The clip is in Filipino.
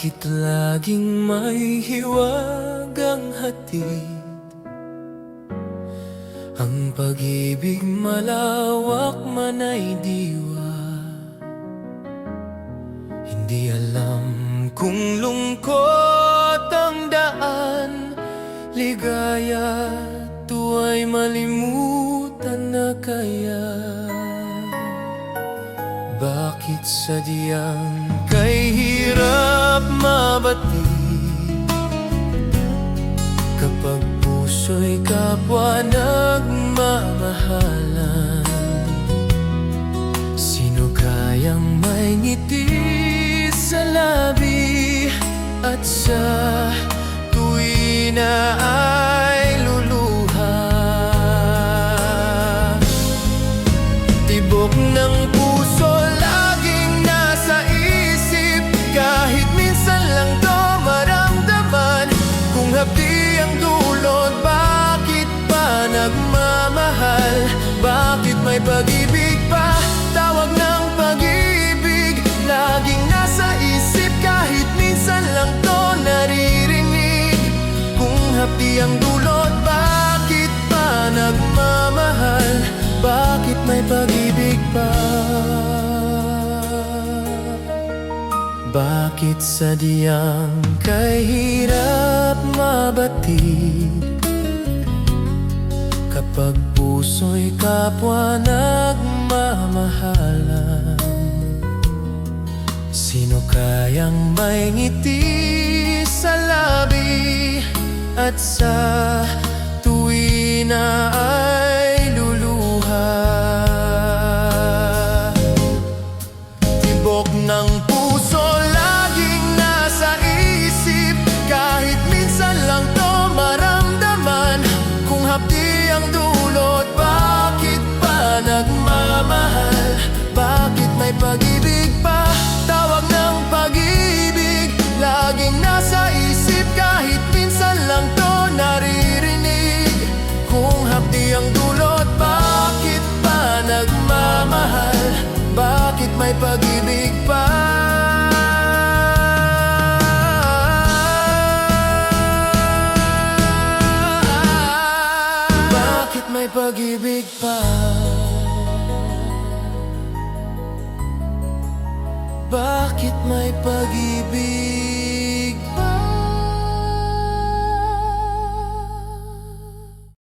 Bakit laging may hiwagang hatid? Ang pag-ibig malawak man ay diwa. Hindi alam kung lungkot ang daan, ligaya tuwa'y malimutan na kaya. Bakit sadyang kay hirap mabatid kapag puso'y kapwa nagmamahalan? Sino kayang may ngiti sa labi at sa tuwi na ay luluha? Tibok ng puso laging nasa isip, kahit minsan lang to maramdaman. Kung hapdi ang dulot, bakit pa nagmamahal? Bakit may pag-ibig pa? Tawag ng pag-ibig laging nasa isip, kahit minsan lang to naririnig. Kung hapdi ang dulot, bakit pa nagmamahal? Bakit may pag-ibig pa? Bakit sadyang kay hirap mabatid kapag puso'y kapwa nagmamahalan? Sino kayang may ngiti sa labi at sa tuwi na ay luluha? Tibok ng puso laging nasa isip, kahit minsan lang to maramdaman. Kung hapdi ang dulot, bakit pa nagmamahal? Bakit may pag-ibig pa? Tawag ng pag-ibig laging nasa isip, kahit minsan lang to naririnig. Kung hapdi ang dulot, bakit pa nagmamahal? Bakit may pag-ibig pa? Bakit may pag-ibig pa? Bakit may pag-ibig